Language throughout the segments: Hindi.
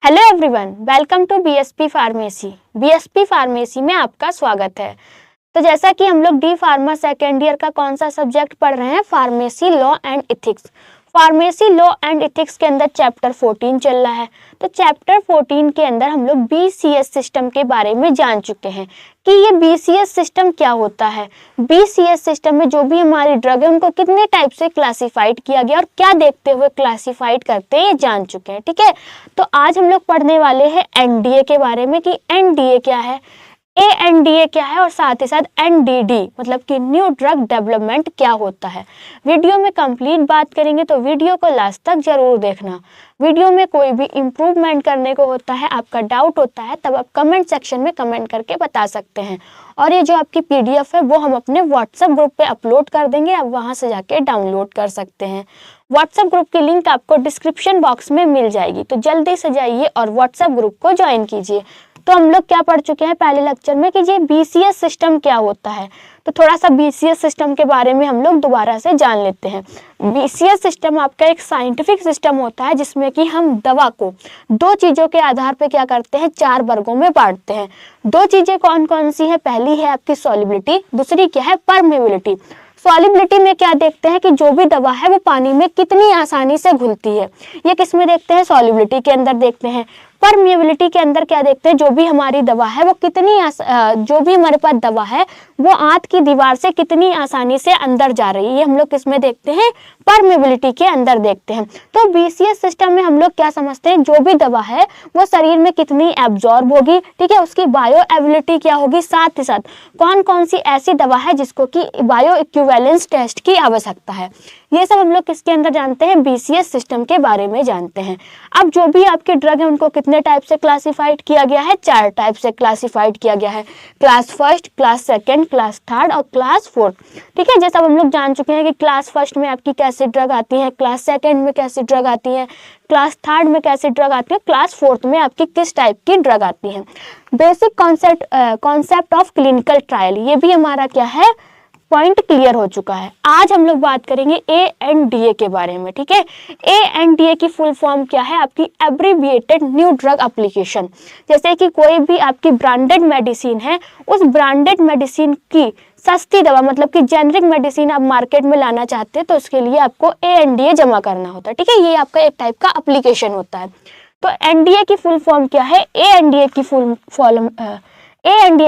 Hello everyone, welcome to BSP pharmacy. BSP pharmacy में आपका स्वागत है। तो जैसा कि हम लोग डी फार्मा सेकेंड ईयर का कौन सा सब्जेक्ट पढ़ रहे हैं, pharmacy law and ethics. Pharmacy law and ethics के अंदर चैप्टर 14 चल रहा है। तो चैप्टर 14 के अंदर हम लोग बीसीएस सिस्टम के बारे में जान चुके हैं कि ये बीसीएस सिस्टम क्या होता है। बीसीएस सिस्टम में जो भी हमारी ड्रग है उनको कितने टाइप से क्लासिफाइड किया गया और क्या देखते हुए क्लासिफाइड करते हैं ये जान चुके हैं। ठीक है, तो आज हम लोग पढ़ने वाले हैं एनडीए के बारे में कि एनडीए क्या है, एएनडीए क्या है और साथ ही साथ एनडीडी मतलब कि न्यू ड्रग डेवलपमेंट क्या होता है। वीडियो में कंप्लीट बात करेंगे तो वीडियो को लास्ट तक जरूर देखना। वीडियो में कोई भी इम्प्रूवमेंट करने को होता है, आपका डाउट होता है, तब आप कमेंट सेक्शन में कमेंट करके बता सकते हैं। और ये जो आपकी पीडीएफ है वो हम अपने व्हाट्सएप ग्रुप पे अपलोड कर देंगे, आप वहां से जाके डाउनलोड कर सकते हैं। व्हाट्सएप ग्रुप की लिंक आपको डिस्क्रिप्शन बॉक्स में मिल जाएगी, तो जल्दी से जाइए और व्हाट्सएप ग्रुप को ज्वाइन कीजिए। तो हम लोग क्या पढ़ चुके हैं पहले लेक्चर में कि ये बीसीएस सिस्टम क्या होता है। तो थोड़ा सा बीसीएस सिस्टम के बारे में हम लोग दोबारा से जान लेते हैं। बीसीएस सिस्टम आपका एक साइंटिफिक सिस्टम होता है जिसमें कि हम दवा को दो चीज़ों के आधार पर क्या करते हैं, चार वर्गों में बांटते हैं। दो चीज़ें कौन कौन सी है, पहली है आपकी सॉल्युबिलिटी, दूसरी क्या है परमेबिलिटी। सॉल्युबिलिटी में क्या देखते हैं कि जो भी दवा है वो पानी में कितनी आसानी से घुलती है, ये किस में देखते हैं, सॉल्युबिलिटी के अंदर देखते हैं। परमिएबिलिटी के अंदर क्या देखते हैं, जो भी हमारी दवा है वो जो भी हमारे पास दवा है वो आंत की दीवार से कितनी आसानी से अंदर जा रही है, ये हम लोग किस में देखते हैं, परमिएबिलिटी के अंदर देखते हैं। तो बीसीएस सिस्टम में हम लोग क्या समझते हैं, जो भी दवा है वो शरीर में कितनी एब्जॉर्ब होगी, ठीक है, उसकी बायो एबिलिटी क्या होगी, साथ ही साथ कौन कौन सी ऐसी दवा है जिसको कि बायो इक्विवेलेंस टेस्ट की आवश्यकता है, ये सब हम लोग किसके अंदर जानते हैं, बीसीएस सिस्टम के बारे में जानते हैं। अब जो भी आपके ड्रग है उनको कितने टाइप से क्लासिफाइड किया गया है, चार टाइप से क्लासिफाइड किया गया है, class first, class second, class third और क्लास फोर्थ। ठीक है, जैसा हम लोग जान चुके हैं कि क्लास फर्स्ट में आपकी कैसी ड्रग आती है, क्लास सेकंड में कैसी ड्रग आती है, क्लास थर्ड में कैसी ड्रग आती है, क्लास फोर्थ में आपकी किस टाइप की ड्रग आती है। Basic concept of clinical trial, ये भी हमारा क्या है, पॉइंट क्लियर हो चुका है। आज हम लोग बात करेंगे एएनडीए के बारे में। ठीक है, एएनडीए की फुल फॉर्म क्या है, आपकी एब्रिविएटेड न्यू ड्रग एप्लीकेशन। जैसे कि कोई भी आपकी ब्रांडेड मेडिसिन है, उस ब्रांडेड मेडिसिन की सस्ती दवा मतलब कि जेनरिक मेडिसिन आप मार्केट में लाना चाहते हैं तो उसके लिए आपको एएनडीए जमा करना होता है। ठीक है, ये आपका एक टाइप का एप्लीकेशन होता है। तो एनडीए की फुल फॉर्म क्या है, एएनडीए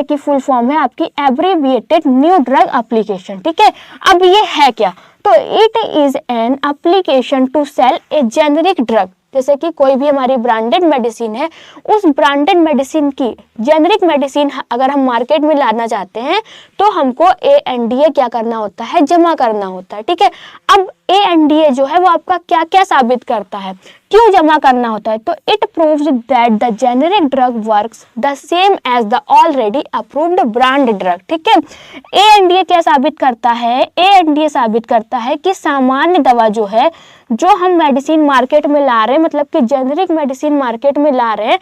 की फुल फॉर्म है आपकी एब्रिविएटेड न्यू ड्रग एप्लीकेशन। ठीक है, अब ये है क्या, तो it is an application to sell a generic drug. जैसे कि कोई भी हमारी ब्रांडेड मेडिसिन है, उस ब्रांडेड मेडिसिन की जेनरिक मेडिसिन अगर हम मार्केट में लाना चाहते हैं तो हमको एएनडीए क्या करना होता है, जमा करना होता है। ठीक है, अब एएनडीए जो है वो आपका क्या क्या साबित करता है, क्यों जमा करना होता है, तो it proves that the generic drug works the same as the already approved brand drug. ठीक है, एएनडीए क्या साबित करता है, एएनडीए साबित करता है कि सामान्य दवा जो है, जो हम मेडिसिन मार्केट में ला रहे हैं मतलब कि जेनरिक मेडिसिन मार्केट में ला रहे हैं,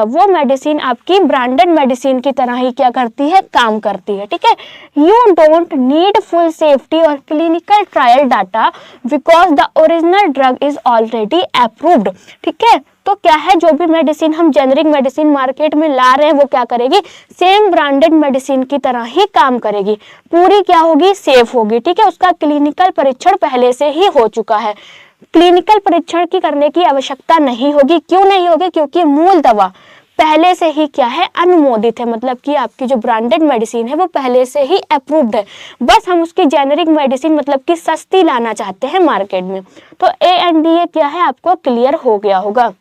वो मेडिसिन आपकी ब्रांडेड मेडिसिन की तरह ही क्या करती है, काम करती है। ठीक है, you don't need full safety और clinical trial data because the original drug is already approved. ठीक है, तो क्या है, जो भी मेडिसिन हम जेनरिक मेडिसिन मार्केट में ला रहे हैं वो क्या करेगी, सेम ब्रांडेड मेडिसिन की तरह ही काम करेगी, पूरी क्या होगी, सेफ होगी। ठीक है, उसका क्लिनिकल परीक्षण पहले से ही हो चुका है, क्लिनिकल परीक्षण की करने की आवश्यकता नहीं होगी। क्यों नहीं होगी, क्योंकि मूल दवा पहले से ही क्या है, अनुमोदित है, मतलब कि आपकी जो ब्रांडेड मेडिसिन है वो पहले से ही अप्रूव्ड है, बस हम उसकी जेनरिक मेडिसिन मतलब कि सस्ती लाना चाहते हैं मार्केट में। तो एएनडीए क्या है, आपको क्लियर हो गया होगा।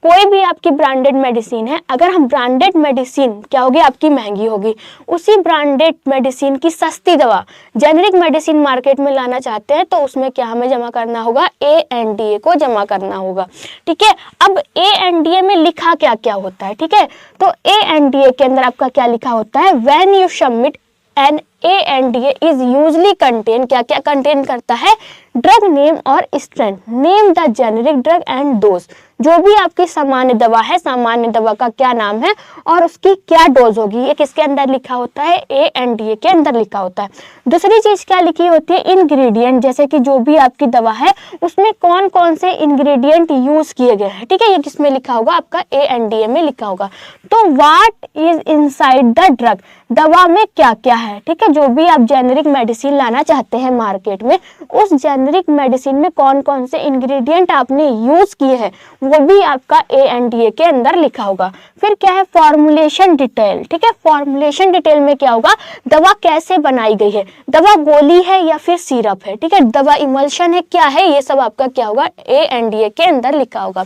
कोई भी आपकी ब्रांडेड मेडिसिन है, अगर हम ब्रांडेड मेडिसिन क्या होगी, आपकी महंगी होगी, उसी ब्रांडेड मेडिसिन की सस्ती दवा जेनरिक मेडिसिन मार्केट में लाना चाहते हैं तो उसमें क्या हमें जमा करना होगा, एएनडीए को जमा करना होगा। ठीक है, अब एएनडीए में लिखा क्या क्या होता है। ठीक है, तो एएनडीए के अंदर आपका क्या लिखा होता है, when you submit an ANDA is usually contain, क्या क्या कंटेन करता है, ड्रग नेम और strength, name the generic drug and dose, जो भी आपकी सामान्य दवा है, सामान्य दवा का क्या नाम है और उसकी क्या डोज होगी, ये किसके अंदर लिखा होता है, ANDA के अंदर लिखा होता है। दूसरी चीज क्या लिखी होती है, इंग्रेडिएंट, जैसे कि जो भी आपकी दवा है उसमें कौन कौन से इंग्रेडिएंट यूज किए गए हैं, ठीक है, ये किसमें लिखा होगा, आपका ANDA में लिखा होगा। तो what is inside the drug, दवा में क्या क्या है, ठीक है, जो भी आप जेनेरिक मेडिसिन लाना चाहते हैं मार्केट में, उस जेनेरिक मेडिसिन में कौन कौन से इंग्रेडिएंट आपने यूज किए हैं वो भी आपका ANDA के अंदर लिखा होगा। फिर क्या है, फॉर्मुलेशन डिटेल, ठीक है, फॉर्मुलेशन डिटेल में क्या होगा, दवा कैसे बनाई गई है, दवा गोली है या फिर सिरप है, ठीक है, दवा इमल्शन है, क्या है, ये सब आपका क्या होगा, ANDA के अंदर लिखा होगा।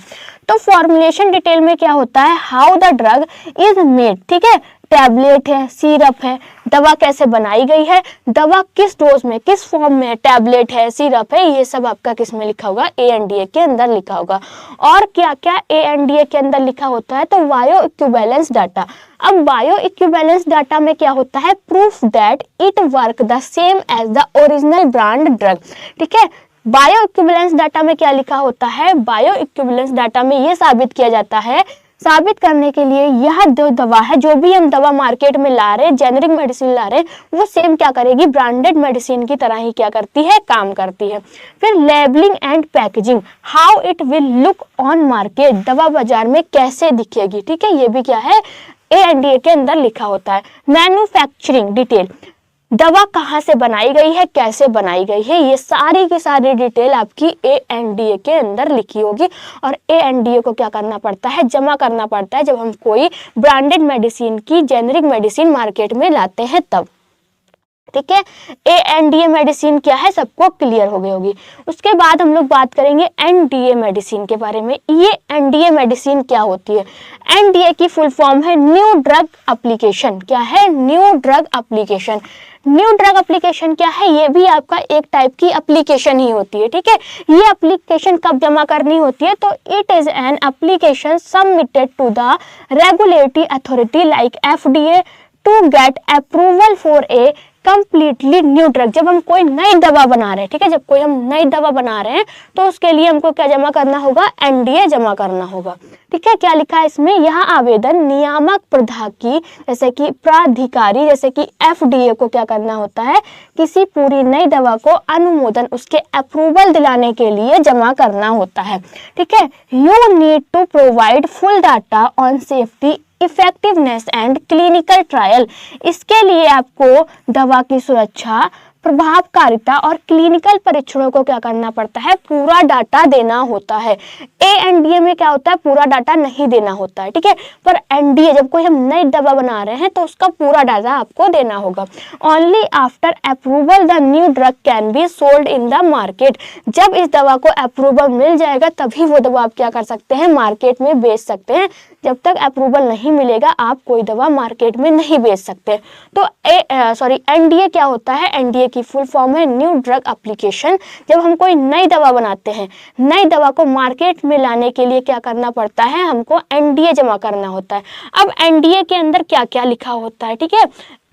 तो फॉर्मुलेशन डिटेल में क्या होता है, how the drug is made, ठीक है, टैबलेट है, सिरप है, दवा कैसे बनाई गई है, दवा किस डोज में, किस फॉर्म में, टैबलेट है, सिरप है, ये सब आपका किस में लिखा होगा, ANDA के अंदर लिखा होगा। और क्या क्या ANDA के अंदर लिखा होता है, तो बायो इक्विवेलेंस डाटा। अब बायो इक्विवेलेंस डाटा में क्या होता है, proof that it work the same as the original brand drug, ठीक है। बायो इक्विवेलेंस डाटा में क्या लिखा होता है, बायो इक्विवेलेंस डाटा में ये साबित किया जाता है, साबित करने के लिए यह जो दवा है, जो भी हम दवा मार्केट में ला रहे हैं, जेनेरिक मेडिसिन ला रहे हैं, वो सेम क्या करेगी, ब्रांडेड मेडिसिन की तरह ही क्या करती है, काम करती है। फिर labelling and packaging, how it will look on market, दवा बाजार में कैसे दिखेगी, ठीक है, ये भी क्या है, ANDA के अंदर लिखा होता है। मैन्युफैक्चरिंग डिटेल, दवा कहाँ से बनाई गई है, कैसे बनाई गई है, ये सारी की सारी डिटेल आपकी ANDA के अंदर लिखी होगी। और ANDA को क्या करना पड़ता है, जमा करना पड़ता है जब हम कोई ब्रांडेड मेडिसिन की जेनेरिक मेडिसिन मार्केट में लाते हैं तब, ठीक है। ANDA मेडिसिन क्या है, सबको क्लियर हो गई होगी। उसके बाद हम लोग बात करेंगे NDA मेडिसिन के बारे में। ये NDA मेडिसिन क्या होती है, NDA की फुल फॉर्म है न्यू ड्रग एप्लीकेशन, क्या है, new drug application. New drug application क्या है, ये भी आपका एक टाइप की एप्लीकेशन ही होती है, ठीक है। ये एप्लीकेशन कब जमा करनी होती है, तो it is an application submitted to the regulatory authority like FDA to get approval for a completely new drug. जब हम कोई नई दवा बना रहे हैं, ठीक है, जब कोई हम नई दवा बना रहे हैं तो उसके लिए हमको क्या जमा करना होगा, NDA जमा करना होगा, ठीक है। क्या लिखा है इसमें, यह आवेदन नियामक प्राधिकारी जैसे कि प्राधिकारी जैसे कि FDA को क्या करना होता है, किसी पूरी नई दवा को अनुमोदन, उसके अप्रूवल दिलाने के लिए जमा करना होता है, ठीक है। You need to provide full data on safety, effectiveness and clinical trial. इसके लिए आपको दवा की सुरक्षा, प्रभावकारिता और क्लिनिकल परीक्षणों को क्या करना पड़ता है, पूरा डाटा देना होता है। ANDA में क्या होता है, पूरा डाटा नहीं देना होता है, ठीक है, पर NDA जब कोई हम नई दवा बना रहे हैं तो उसका पूरा डाटा आपको देना होगा। Only after approval the new drug can be sold in the market. जब इस दवा को अप्रूवल मिल जाएगा तभी वो दवा आप क्या कर सकते हैं, मार्केट में बेच सकते हैं। जब तक अप्रूवल नहीं मिलेगा आप कोई दवा मार्केट में नहीं बेच सकते। तो NDA क्या होता है, NDA की फुल फॉर्म है न्यू ड्रग एप्लीकेशन। जब हम कोई नई दवा बनाते हैं, नई दवा को मार्केट में लाने के लिए क्या करना पड़ता है, हमको NDA जमा करना होता है। अब NDA के अंदर क्या क्या लिखा होता है, ठीक है,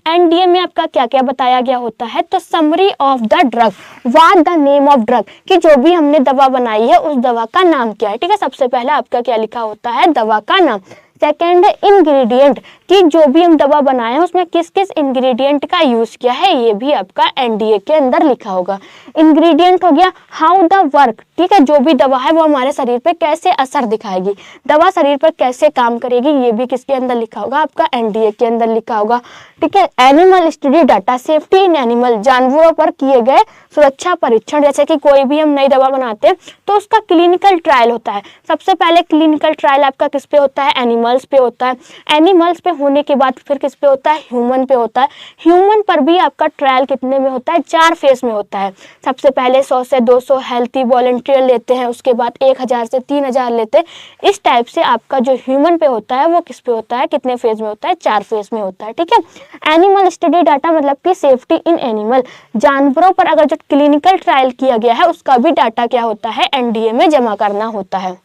NDA में आपका क्या क्या बताया गया होता है, तो summary of the drug, what the name of drug, कि जो भी हमने दवा बनाई है उस दवा का नाम क्या है, ठीक है। सबसे पहले आपका क्या लिखा होता है, दवा का नाम। सेकेंड है इंग्रेडिएंट, कि जो भी हम दवा बनाए हैं उसमें किस किस इंग्रेडिएंट का यूज किया है, ये भी आपका NDA के अंदर लिखा होगा। इंग्रेडिएंट हो गया हाउ द वर्क, ठीक है, जो भी दवा है वो हमारे शरीर पे कैसे असर दिखाएगी, दवा शरीर पर कैसे काम करेगी, ये भी किसके अंदर लिखा होगा, आपका NDA के अंदर लिखा होगा, ठीक है। Animal study data, safety in animal, जानवरों पर किए गए सुरक्षा परीक्षण, जैसे कि कोई भी हम नई दवा बनाते हैं तो उसका क्लिनिकल ट्रायल होता है। सबसे पहले क्लिनिकल ट्रायल आपका किस पे होता है, एनिमल्स पे होता है। एनिमल्स पे होने के बाद फिर किस पे होता है, ह्यूमन पे होता है। ह्यूमन पर भी आपका ट्रायल कितने में होता है, 4 फेज में होता है। सबसे पहले 100 से 200 हेल्थी वॉलंटियर लेते हैं, उसके बाद 1000 से 3000 लेते हैं। इस टाइप से आपका जो ह्यूमन पे होता है वो किस पे होता है, कितने फेज में होता है, 4 फेज में होता है, ठीक है। एनिमल स्टडी डाटा मतलब कि सेफ्टी इन एनिमल, जानवरों पर अगर जो क्लिनिकल ट्रायल किया गया है उसका भी डाटा क्या होता है, NDA में जमा करना होता है।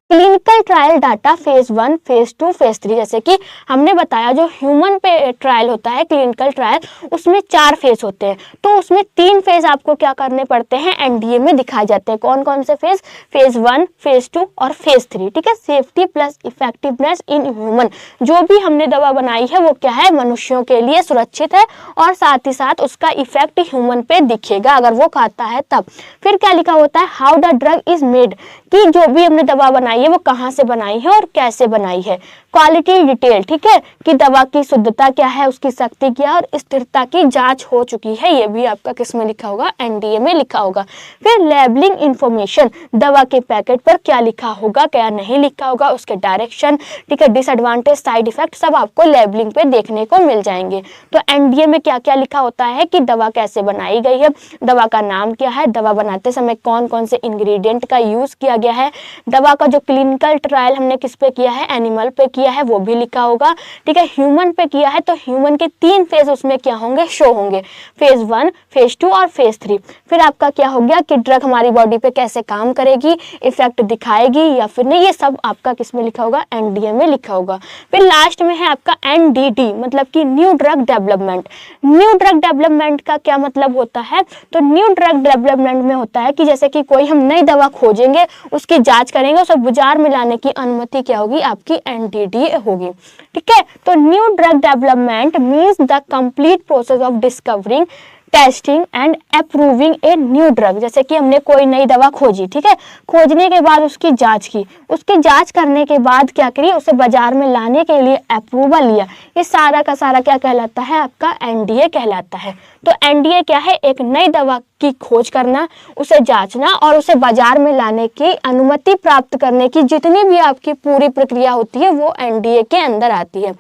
Clinical trial data phase 1, phase 2, phase 3, जैसे कि हमने बताया जो ह्यूमन पे ट्रायल होता है क्लिनिकल ट्रायल, उसमें 4 फेज होते हैं। तो उसमें 3 फेज आपको क्या करने पड़ते हैं, एनडीए में दिखाए जाते हैं। कौन कौन से फेज, फेज 1, फेज 2 और फेज 3, ठीक है। Safety plus effectiveness in human, जो भी हमने दवा बनाई है वो क्या है, मनुष्यों के लिए सुरक्षित है और साथ ही साथ उसका इफेक्ट ह्यूमन पे दिखेगा अगर वो खाता है तब। फिर क्या लिखा होता है, how the drug is made, कि जो भी हमने दवा बनाई है वो कहाँ से बनाई है और कैसे बनाई है। क्वालिटी डिटेल, ठीक है, कि दवा की शुद्धता क्या है, उसकी शक्ति क्या है और स्थिरता की जांच हो चुकी है, ये भी आपका किस में लिखा होगा, एनडीए में लिखा होगा। फिर लेबलिंग इंफॉर्मेशन, दवा के पैकेट पर क्या लिखा होगा, क्या नहीं लिखा होगा, उसके डायरेक्शन, ठीक है, डिसएडवांटेज, साइड इफेक्ट, सब आपको लेबलिंग पे देखने को मिल जाएंगे। तो एनडीए में क्या क्या लिखा होता है कि दवा कैसे बनाई गई है, दवा का नाम क्या है, दवा बनाते समय कौन कौन से इंग्रेडिएंट का यूज किया गया है, दवा का जो क्लिनिकल ट्रायल हमने किस पे किया है, एनिमल पे किया है, वो भी लिखा होगा, ठीक है। ह्यूमन पे किया है तो ह्यूमन के 3 फेज उसमें क्या होंगे, शो होंगे, फेज 1, फेज 2 और फेज 3। फिर आपका क्या हो गया कि ड्रग हमारी बॉडी पे कैसे काम करेगी, इफेक्ट दिखाएगी या फिर नहीं, ये सब आपका किस में लिखा होगा, एनडीए में लिखा होगा। फिर लास्ट में है आपका एनडीडी, मतलब कि new drug development. New drug development का क्या मतलब होता है, तो न्यू ड्रग डेवलपमेंट में होता है कि जैसे कि कोई हम नई दवा खोजेंगे, उसकी जांच करेंगे, उसे बाजार में लाने की अनुमति क्या होगी, आपकी एनडीडी होगी, ठीक है। तो new drug development means the complete process of discovering, testing and approving a new drug. जैसे कि हमने कोई नई दवा खोजी, ठीक है, खोजने के बाद उसकी जांच की, उसकी जांच करने के बाद क्या करी, उसे बाजार में लाने के लिए अप्रूवल लिया, ये सारा का सारा क्या कहलाता है, आपका एनडीए कहलाता है। तो एनडीए क्या है, एक नई दवा की खोज करना, उसे जांचना और उसे बाजार में लाने की अनुमति प्राप्त करने की जितनी भी आपकी पूरी प्रक्रिया होती है वो एनडीए के अंदर आती है,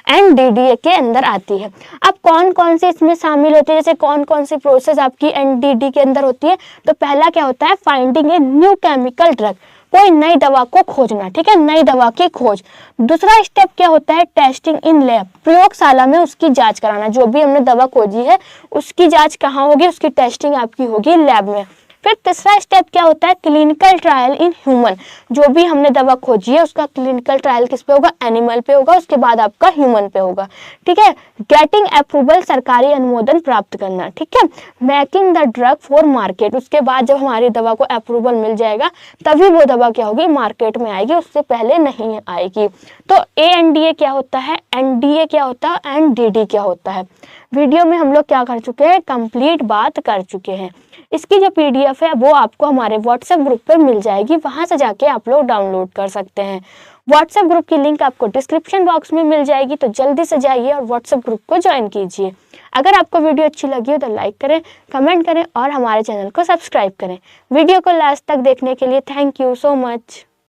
एनडीडीए के अंदर आती है। अब कौन कौन से इसमें शामिल होते हैं, जैसे कौन कौन सी प्रोसेस आपकी एनडीडी के अंदर होती है, तो पहला क्या होता है, finding a new chemical drug, कोई नई दवा को खोजना, ठीक है, नई दवा की खोज। दूसरा स्टेप क्या होता है, टेस्टिंग इन लैब, प्रयोगशाला में उसकी जांच कराना, जो भी हमने दवा खोजी है उसकी जांच कहाँ होगी, उसकी टेस्टिंग आपकी होगी लैब में। फिर तीसरा स्टेप क्या होता है, क्लिनिकल ट्रायल इन ह्यूमन, जो भी हमने दवा खोजी है उसका क्लिनिकल ट्रायल किस पे होगा, एनिमल पे होगा, उसके बाद आपका ह्यूमन पे होगा, ठीक है। गेटिंग अप्रूवल, सरकारी अनुमोदन प्राप्त करना, ठीक है। Making the drug for market, उसके बाद जब हमारी दवा को अप्रूवल मिल जाएगा तभी वो दवा क्या होगी, मार्केट में आएगी, उससे पहले नहीं आएगी। तो एएनडीए क्या होता है, एनडीए क्या होता है, एनडीडी क्या होता है। वीडियो में हम लोग क्या कर चुके हैं, कंप्लीट बात कर चुके हैं। इसकी जो पीडीएफ है वो आपको हमारे व्हाट्सएप ग्रुप पर मिल जाएगी, वहां से जाके आप लोग डाउनलोड कर सकते हैं। व्हाट्सएप ग्रुप की लिंक आपको डिस्क्रिप्शन बॉक्स में मिल जाएगी, तो जल्दी से जाइए और व्हाट्सएप ग्रुप को ज्वाइन कीजिए। अगर आपको वीडियो अच्छी लगी हो तो लाइक करें, कमेंट करें और हमारे चैनल को सब्सक्राइब करें। वीडियो को लास्ट तक देखने के लिए थैंक यू सो मच।